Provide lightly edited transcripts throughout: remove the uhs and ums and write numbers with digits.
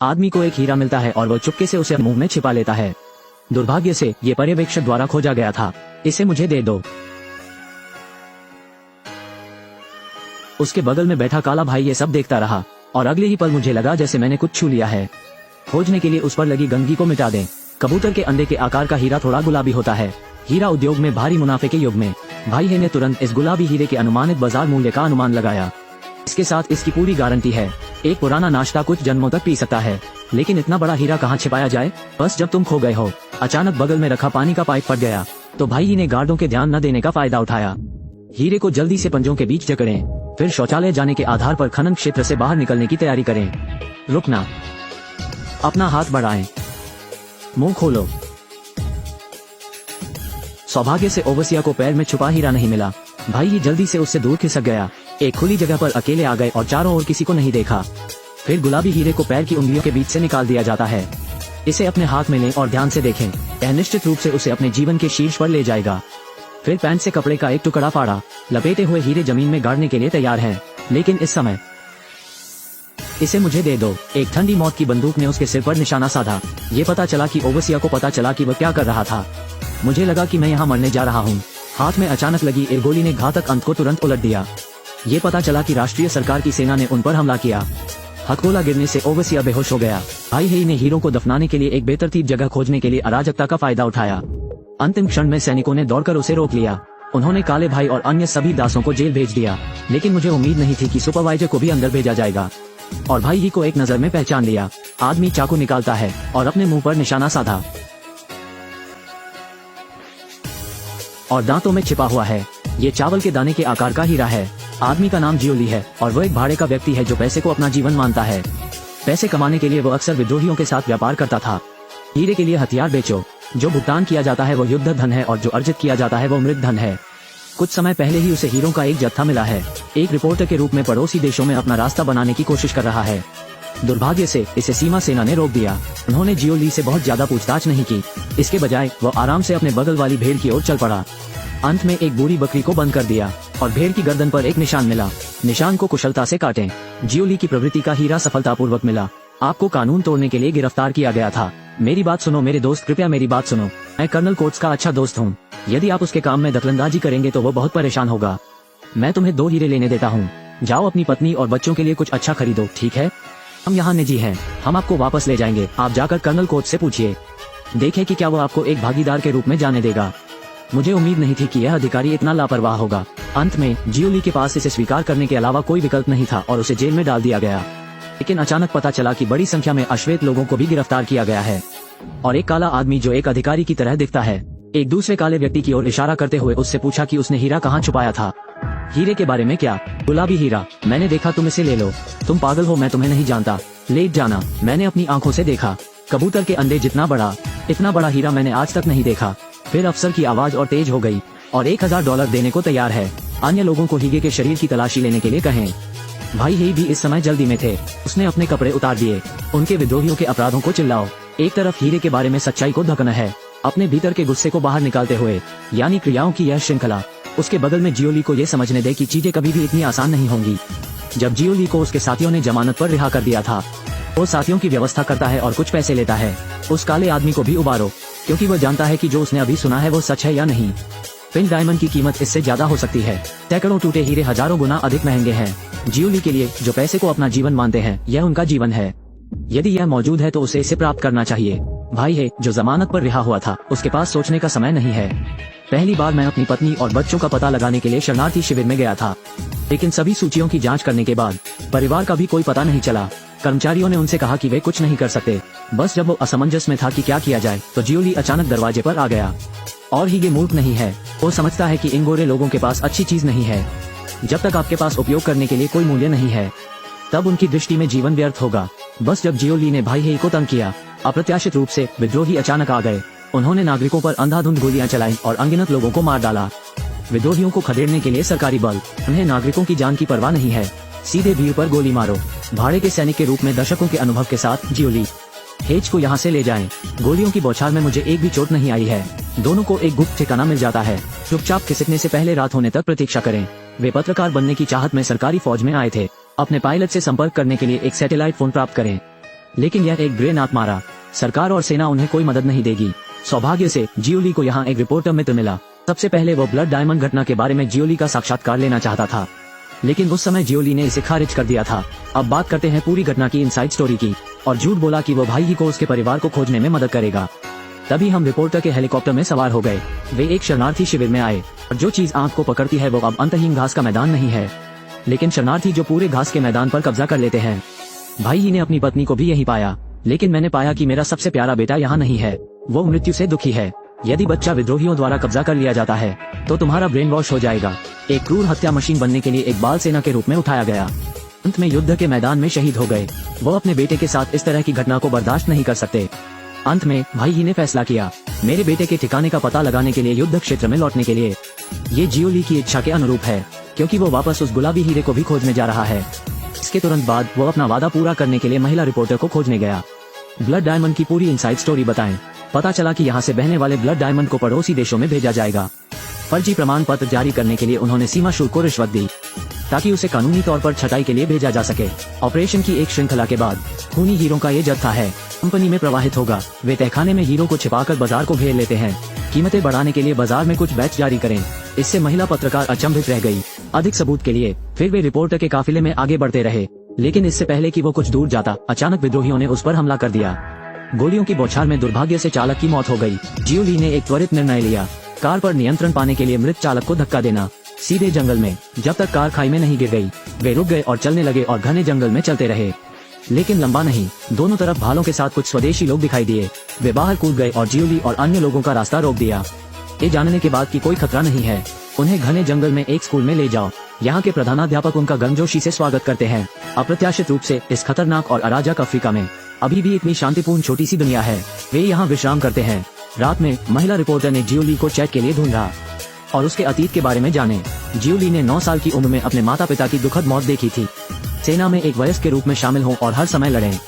आदमी को एक हीरा मिलता है और वो चुपके से उसे मुंह में छिपा लेता है। दुर्भाग्य से ये पर्यवेक्षक द्वारा खोजा गया था। इसे मुझे दे दो। उसके बगल में बैठा काला भाई ये सब देखता रहा और अगले ही पल मुझे लगा जैसे मैंने कुछ छू लिया है। खोजने के लिए उस पर लगी गंदगी को मिटा दें। कबूतर के अंडे के आकार का हीरा थोड़ा गुलाबी होता है। हीरा उद्योग में भारी मुनाफे के युग में भाई हे ने तुरंत इस गुलाबी हीरे के अनुमानित बाजार मूल्य का अनुमान लगाया। इसके साथ इसकी पूरी गारंटी है। एक पुराना नाश्ता कुछ जन्मों तक पी सकता है, लेकिन इतना बड़ा हीरा कहाँ छिपाया जाए? बस जब तुम खो गए हो, अचानक बगल में रखा पानी का पाइप फट गया तो भाई ने गार्डों के ध्यान न देने का फायदा उठाया। हीरे को जल्दी से पंजों के बीच जकड़ें, फिर शौचालय जाने के आधार पर खनन क्षेत्र से बाहर निकलने की तैयारी करें। रुकना, अपना हाथ बढ़ाएं, मुंह खोलो। सौभाग्य से ओवसिया को पैर में छुपा हीरा नहीं मिला। भाई ही जल्दी से उससे दूर खिसक गया। एक खुली जगह पर अकेले आ गए और चारों ओर किसी को नहीं देखा। फिर गुलाबी हीरे को पैर की उंगलियों के बीच से निकाल दिया जाता है। इसे अपने हाथ में लें और ध्यान से देखें। यह निश्चित रूप से उसे अपने जीवन के शीर्ष पर ले जाएगा। फिर पैंट से कपड़े का एक टुकड़ा फाड़ा। लपेटे हुए हीरे जमीन में गाड़ने के लिए तैयार है, लेकिन इस समय इसे मुझे दे दो। एक ठंडी मौत की बंदूक ने उसके सिर पर निशाना साधा। ये पता चला कि ओवसिया को पता चला कि वह क्या कर रहा था। मुझे लगा कि मैं यहाँ मरने जा रहा हूँ। हाथ में अचानक लगी एक गोली ने घातक अंत को तुरंत उलट दिया। ये पता चला कि राष्ट्रीय सरकार की सेना ने उन पर हमला किया। हथगोला गिरने से ओवसिया बेहोश हो गया। भाई हेई ने हीरो को दफनाने के लिए एक बेतरतीब जगह खोजने के लिए अराजकता का फायदा उठाया। अंतिम क्षण में सैनिकों ने दौड़कर उसे रोक लिया। उन्होंने काले भाई और अन्य सभी दासों को जेल भेज दिया, लेकिन मुझे उम्मीद नहीं थी कि सुपरवाइजर को भी अंदर भेजा जाएगा। और भाई ही को एक नजर में पहचान लिया। आदमी चाकू निकालता है और अपने मुंह पर निशाना साधा और दांतों में छिपा हुआ है। ये चावल के दाने के आकार का हीरा है। आदमी का नाम जियोली है और वो एक भाड़े का व्यक्ति है जो पैसे को अपना जीवन मानता है। पैसे कमाने के लिए वो अक्सर विद्रोहियों के साथ व्यापार करता था। हीरे के लिए हथियार बेचो। जो भुगतान किया जाता है वो युद्ध धन है और जो अर्जित किया जाता है वो मृत धन है। कुछ समय पहले ही उसे हीरों का एक जत्था मिला है। एक रिपोर्टर के रूप में पड़ोसी देशों में अपना रास्ता बनाने की कोशिश कर रहा है। दुर्भाग्य से इसे सीमा सेना ने रोक दिया। उन्होंने जियोली से बहुत ज्यादा पूछताछ नहीं की। इसके बजाय वो आराम से अपने बगल वाली भेड़ की ओर चल पड़ा। अंत में एक बूढ़ी बकरी को बंद कर दिया और भेड़ की गर्दन पर एक निशान मिला। निशान को कुशलता से काटें। जियोली की प्रवृत्ति का हीरा सफलतापूर्वक मिला। आपको कानून तोड़ने के लिए गिरफ्तार किया गया था। मेरी बात सुनो मेरे दोस्त, कृपया मेरी बात सुनो। मैं कर्नल कोट्स का अच्छा दोस्त हूँ। यदि आप उसके काम में दखलंदाजी करेंगे तो वो बहुत परेशान होगा। मैं तुम्हें 2 हीरे लेने देता हूँ। जाओ अपनी पत्नी और बच्चों के लिए कुछ अच्छा खरीदो, ठीक है? हम यहाँ निजी हैं। हम आपको वापस ले जाएंगे। आप जाकर कर्नल कोट्स से पूछिए, देखें कि क्या वो आपको एक भागीदार के रूप में जाने देगा। मुझे उम्मीद नहीं थी कि यह अधिकारी इतना लापरवाह होगा। अंत में जियोली के पास इसे स्वीकार करने के अलावा कोई विकल्प नहीं था और उसे जेल में डाल दिया गया। लेकिन अचानक पता चला कि बड़ी संख्या में अश्वेत लोगों को भी गिरफ्तार किया गया है और एक काला आदमी जो एक अधिकारी की तरह दिखता है एक दूसरे काले व्यक्ति की ओर इशारा करते हुए उससे पूछा कि उसने हीरा कहाँ छुपाया था। हीरे के बारे में क्या? गुलाबी हीरा। मैंने देखा, तुम इसे ले लो। तुम पागल हो, मैं तुम्हें नहीं जानता। लेट जाना। मैंने अपनी आंखों से देखा। कबूतर के अंडे जितना बड़ा, इतना बड़ा हीरा मैंने आज तक नहीं देखा। फिर अफसर की आवाज और तेज हो गई और $1000 देने को तैयार है। अन्य लोगों को हीरे के शरीर की तलाशी लेने के लिए कहें। भाई ही भी इस समय जल्दी में थे। उसने अपने कपड़े उतार दिए। उनके विद्रोहियों के अपराधों को चिल्लाओ। एक तरफ हीरे के बारे में सच्चाई को ढकना है, अपने भीतर के गुस्से को बाहर निकालते हुए, यानी क्रियाओं की यह श्रृंखला। उसके बगल में जियोली को यह समझने दे कि चीजें कभी भी इतनी आसान नहीं होंगी। जब जियोली को उसके साथियों ने जमानत पर रिहा कर दिया था, वो साथियों की व्यवस्था करता है और कुछ पैसे लेता है। उस काले आदमी को भी उबारो, क्योंकि वह जानता है कि जो उसने अभी सुना है वो सच है या नहीं। पिंक डायमंड की कीमत इससे ज्यादा हो सकती है। सैकड़ों टूटे हीरे हजारों गुना अधिक महंगे हैं। जियोली के लिए, जो पैसे को अपना जीवन मानते हैं, यह उनका जीवन है। यदि यह मौजूद है तो उसे इसे प्राप्त करना चाहिए। भाई है जो जमानत पर रिहा हुआ था, उसके पास सोचने का समय नहीं है। पहली बार मैं अपनी पत्नी और बच्चों का पता लगाने के लिए शरणार्थी शिविर में गया था, लेकिन सभी सूचियों की जांच करने के बाद परिवार का भी कोई पता नहीं चला। कर्मचारियों ने उनसे कहा कि वे कुछ नहीं कर सकते। बस जब वो असमंजस में था कि क्या किया जाए तो जियोली अचानक दरवाजे पर आ गया। और ही ये मूर्ख नहीं है। वो समझता है कि इन गोरे लोगों के पास अच्छी चीज नहीं है। जब तक आपके पास उपयोग करने के लिए कोई मूल्य नहीं है, तब उनकी दृष्टि में जीवन व्यर्थ होगा। बस जब जियोली ने भाई हेई को तंग किया, अप्रत्याशित रूप से विद्रोही अचानक आ गए। उन्होंने नागरिकों पर अंधाधुंध गोलियां चलाई और अनगिनत लोगों को मार डाला। विद्रोहियों को खदेड़ने के लिए सरकारी बल, उन्हें नागरिकों की जान की परवाह नहीं है। सीधे भीड़ पर गोली मारो। भाड़े के सैनिक के रूप में दशकों के अनुभव के साथ जियोली हेज को यहाँ से ले जाएं। गोलियों की बौछार में मुझे एक भी चोट नहीं आई है। दोनों को एक गुप्त ठिकाना मिल जाता है। चुपचाप खिसकने से पहले रात होने तक प्रतीक्षा करें। वे पत्रकार बनने की चाहत में सरकारी फौज में आए थे। अपने पायलट से संपर्क करने के लिए एक सैटेलाइट फोन प्राप्त करें। लेकिन यह एक ग्रे नाक मारा। सरकार और सेना उन्हें कोई मदद नहीं देगी। सौभाग्य से जियोली को यहाँ एक रिपोर्टर मित्र मिला। सबसे पहले वो ब्लड डायमंड घटना के बारे में जियोली का साक्षात्कार लेना चाहता था, लेकिन उस समय जियोली ने इसे खारिज कर दिया था। अब बात करते हैं पूरी घटना की इनसाइड स्टोरी की, और झूठ बोला कि वो भाई ही को उसके परिवार को खोजने में मदद करेगा। तभी हम रिपोर्टर के हेलीकॉप्टर में सवार हो गए। वे एक शरणार्थी शिविर में आए, और जो चीज आंख को पकड़ती है वो अब अंतहीन घास का मैदान नहीं है, लेकिन शरणार्थी जो पूरे घास के मैदान पर कब्जा कर लेते हैं। भाई ही ने अपनी पत्नी को भी यही पाया, लेकिन मैंने पाया कि मेरा सबसे प्यारा बेटा यहाँ नहीं है। वो मृत्यु से दुखी है। यदि बच्चा विद्रोहियों द्वारा कब्जा कर लिया जाता है तो तुम्हारा ब्रेन वॉश हो जाएगा। एक क्रूर हत्या मशीन बनने के लिए एक बाल सेना के रूप में उठाया गया। अंत में युद्ध के मैदान में शहीद हो गए। वो अपने बेटे के साथ इस तरह की घटना को बर्दाश्त नहीं कर सकते। अंत में भाई ही ने फैसला किया, मेरे बेटे के ठिकाने का पता लगाने के लिए युद्ध क्षेत्र में लौटने के लिए। ये जियोली की इच्छा के अनुरूप है, क्योंकि वो वापस उस गुलाबी हीरे को भी खोजने जा रहा है। इसके तुरंत बाद वो अपना वादा पूरा करने के लिए महिला रिपोर्टर को खोजने गया। ब्लड डायमंड की पूरी इनसाइड स्टोरी बताएं। पता चला कि यहाँ से बहने वाले ब्लड डायमंड को पड़ोसी देशों में भेजा जाएगा। फर्जी प्रमाण पत्र जारी करने के लिए उन्होंने सीमा शुल्क को रिश्वत दी, ताकि उसे कानूनी तौर पर छटाई के लिए भेजा जा सके। ऑपरेशन की एक श्रृंखला के बाद खूनी हीरो का ये जत्था है कंपनी में प्रवाहित होगा। वे तहखाने में हीरो को छिपाकर बाजार को घेर लेते हैं। कीमतें बढ़ाने के लिए बाजार में कुछ बैच जारी करें। इससे महिला पत्रकार अचंभित रह गई। अधिक सबूत के लिए फिर वे रिपोर्टर के काफिले में आगे बढ़ते रहे, लेकिन इससे पहले कि वो कुछ दूर जाता, अचानक विद्रोहियों ने उस पर हमला कर दिया। गोलियों की बौछार में दुर्भाग्य से चालक की मौत हो गई। जियोली ने एक त्वरित निर्णय लिया, कार पर नियंत्रण पाने के लिए मृत चालक को धक्का देना, सीधे जंगल में। जब तक कार खाई में नहीं गिर गई, वे रुक गए और चलने लगे और घने जंगल में चलते रहे। लेकिन लंबा नहीं, दोनों तरफ भालों के साथ कुछ स्वदेशी लोग दिखाई दिए। वे बाहर कूद गए और जियोली और अन्य लोगों का रास्ता रोक दिया। ये जानने के बाद कि कोई खतरा नहीं है, उन्हें घने जंगल में एक स्कूल में ले जाओ। यहाँ के प्रधानाध्यापक उनका गर्मजोशी से स्वागत करते हैं। अप्रत्याशित रूप से इस खतरनाक और अराजक अफ्रीका में अभी भी इतनी शांतिपूर्ण छोटी सी दुनिया है। वे यहाँ विश्राम करते हैं। रात में महिला रिपोर्टर ने जियोली को चैट के लिए ढूंढा और उसके अतीत के बारे में जाने। जियोली ने 9 साल की उम्र में अपने माता पिता की दुखद मौत देखी थी। सेना में एक वयस्क के रूप में शामिल हों और हर समय लड़ें।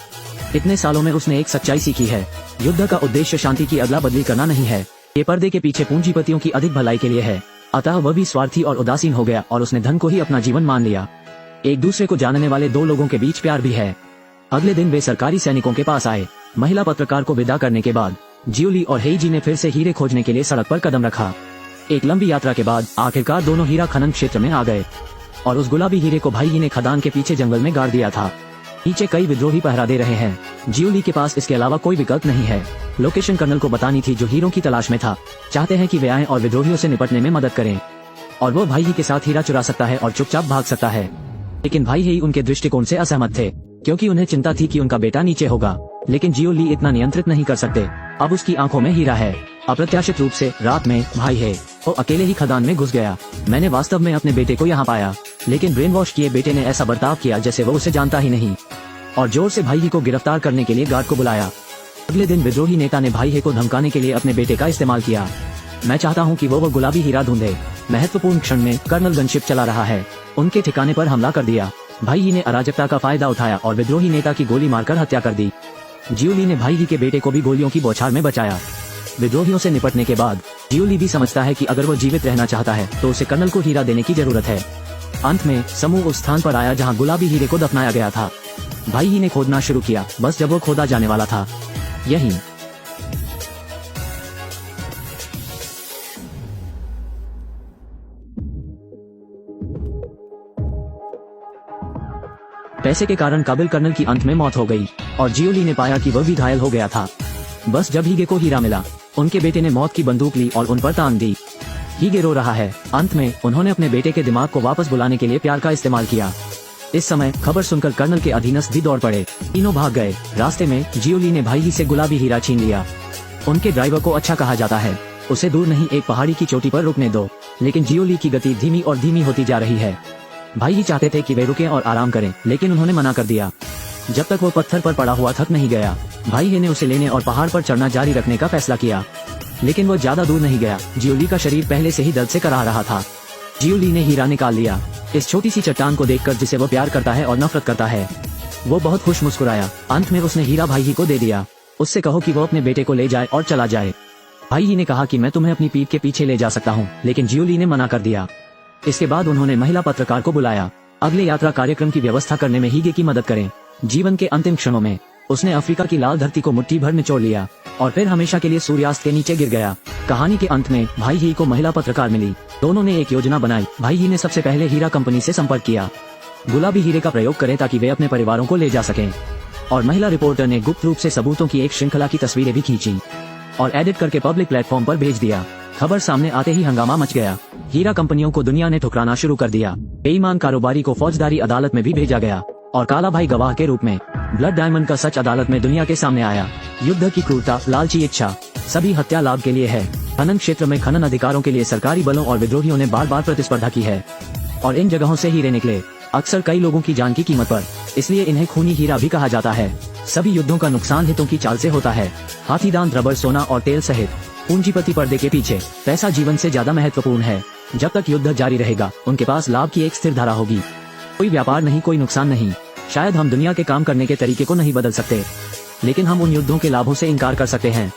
इतने सालों में उसने एक सच्चाई सीखी है, युद्ध का उद्देश्य शांति की अदला बदली करना नहीं है। ये पर्दे के पीछे पूंजीपतियों की अधिक भलाई के लिए है। अतः वह भी स्वार्थी और उदासीन हो गया और उसने धन को ही अपना जीवन मान लिया। एक दूसरे को जानने वाले दो लोगों के बीच प्यार भी है। अगले दिन वे सरकारी सैनिकों के पास आए। महिला पत्रकार को विदा करने के बाद जियोली और हेईजी ने फिर से हीरे खोजने के लिए सड़क पर कदम रखा। एक लंबी यात्रा के बाद आखिरकार दोनों हीरा खनन क्षेत्र में आ गए और उस गुलाबी हीरे को भाई ने खदान के पीछे जंगल में गाड़ दिया था। नीचे कई विद्रोही पहरा दे रहे हैं। जियोली के पास इसके अलावा कोई विकल्प नहीं है। लोकेशन कर्नल को बतानी थी जो हीरो की तलाश में था। चाहते हैं कि वे आएं और विद्रोहियों से निपटने में मदद करें, और वो भाई ही के साथ हीरा चुरा सकता है और चुपचाप भाग सकता है। लेकिन भाई ही उनके दृष्टिकोण से असहमत थे, क्योंकि उन्हें चिंता थी कि उनका बेटा नीचे होगा। लेकिन जियोली इतना नियंत्रित नहीं कर सकते। अब उसकी आंखों में हीरा है। अप्रत्याशित रूप से रात में भाई है वो अकेले ही खदान में घुस गया। मैंने वास्तव में अपने बेटे को यहाँ पाया, लेकिन ब्रेन वॉश किए बेटे ने ऐसा बर्ताव किया जैसे वो उसे जानता ही नहीं, और जोर से भाई को गिरफ्तार करने के लिए गार्ड को बुलाया। अगले दिन विद्रोही नेता ने भाई को धमकाने के लिए अपने बेटे का इस्तेमाल किया। मैं चाहता हूँ कि वो गुलाबी हीरा ढूंढे। महत्वपूर्ण क्षण में कर्नल गनशिप चला रहा है, उनके ठिकाने पर हमला कर दिया। भाई ने अराजकता का फायदा उठाया और विद्रोही नेता की गोली मारकर हत्या कर दी। जियोली ने भाई के बेटे को भी गोलियों की बौछार में बचाया। विद्रोहियों से निपटने के बाद जियोली भी समझता है कि अगर वो जीवित रहना चाहता है तो उसे कर्नल को हीरा देने की जरूरत है। अंत में समूह उस स्थान पर आया जहाँ गुलाबी हीरे को दफनाया गया था। भाई ने खोदना शुरू किया। बस जब वो खोदा जाने वाला था, यही पैसे के कारण काबिल कर्नल की अंत में मौत हो गई और जियोली ने पाया कि वह भी घायल हो गया था। बस जब हीगे को हीरा मिला, उनके बेटे ने मौत की बंदूक ली और उन पर तान दी। हीगे रो रहा है। अंत में उन्होंने अपने बेटे के दिमाग को वापस बुलाने के लिए प्यार का इस्तेमाल किया। इस समय खबर सुनकर कर्नल के अधीनस्थ भी दौड़ पड़े। तीनों भाग गए। रास्ते में जियोली ने भाई से गुलाबी हीरा छीन लिया। उनके ड्राइवर को अच्छा कहा जाता है, उसे दूर नहीं एक पहाड़ी की चोटी पर रुकने दो। लेकिन जियोली की गति धीमी और धीमी होती जा रही है। भाई ही चाहते थे कि वे रुकें और आराम करें, लेकिन उन्होंने मना कर दिया। जब तक वो पत्थर पर पड़ा हुआ थक नहीं गया, भाई ने उसे लेने और पहाड़ पर चढ़ना जारी रखने का फैसला किया। लेकिन वो ज्यादा दूर नहीं गया। जियोली का शरीर पहले से ही दर्द से कराह रहा था। जियोली ने हीरा निकाल लिया। इस छोटी सी चट्टान को देखकर जिसे वो प्यार करता है और नफरत करता है, वो बहुत खुश मुस्कुराया। अंत में उसने हीरा भाई को दे दिया। उससे कहो कि वो अपने बेटे को ले जाए और चला जाए। भाई ने कहा कि मैं तुम्हें अपनी पीठ के पीछे ले जा सकता हूँ, लेकिन जियोली ने मना कर दिया। इसके बाद उन्होंने महिला पत्रकार को बुलाया। अगले यात्रा कार्यक्रम की व्यवस्था करने में हीगे की मदद करें। जीवन के अंतिम क्षणों में उसने अफ्रीका की लाल धरती को मुट्ठी भर निचोड़ लिया और फिर हमेशा के लिए सूर्यास्त के नीचे गिर गया। कहानी के अंत में भाई ही को महिला पत्रकार मिली। दोनों ने एक योजना बनाई। भाई ही ने सबसे पहले हीरा कंपनी से संपर्क किया, गुलाबी हीरे का प्रयोग करें ताकि वे अपने परिवारों को ले जा सकें। और महिला रिपोर्टर ने गुप्त रूप से सबूतों की एक श्रृंखला की तस्वीरें भी खींची और एडिट करके पब्लिक प्लेटफॉर्म पर भेज दिया। खबर सामने आते ही हंगामा मच गया। हीरा कंपनियों को दुनिया ने ठुकराना शुरू कर दिया। बेईमान कारोबारी को फौजदारी अदालत में भी भेजा गया और काला भाई गवाह के रूप में। ब्लड डायमंड का सच अदालत में दुनिया के सामने आया। युद्ध की क्रूरता, लालची इच्छा, सभी हत्या लाभ के लिए है। खनन क्षेत्र में खनन अधिकारों के लिए सरकारी बलों और विद्रोहियों ने बार बार प्रतिस्पर्धा की है और इन जगहों से हीरे निकले, अक्सर कई लोगों की जान की कीमत पर। इसलिए इन्हें खूनी हीरा भी कहा जाता है। सभी युद्धों का नुकसान हितों की चाल से होता है। हाथीदांत, रबर, सोना और तेल सहित पूंजीपति पर्दे के पीछे। पैसा जीवन से ज्यादा महत्वपूर्ण है। जब तक युद्ध जारी रहेगा उनके पास लाभ की एक स्थिर धारा होगी। कोई व्यापार नहीं, कोई नुकसान नहीं। शायद हम दुनिया के काम करने के तरीके को नहीं बदल सकते, लेकिन हम उन युद्धों के लाभों से इनकार कर सकते हैं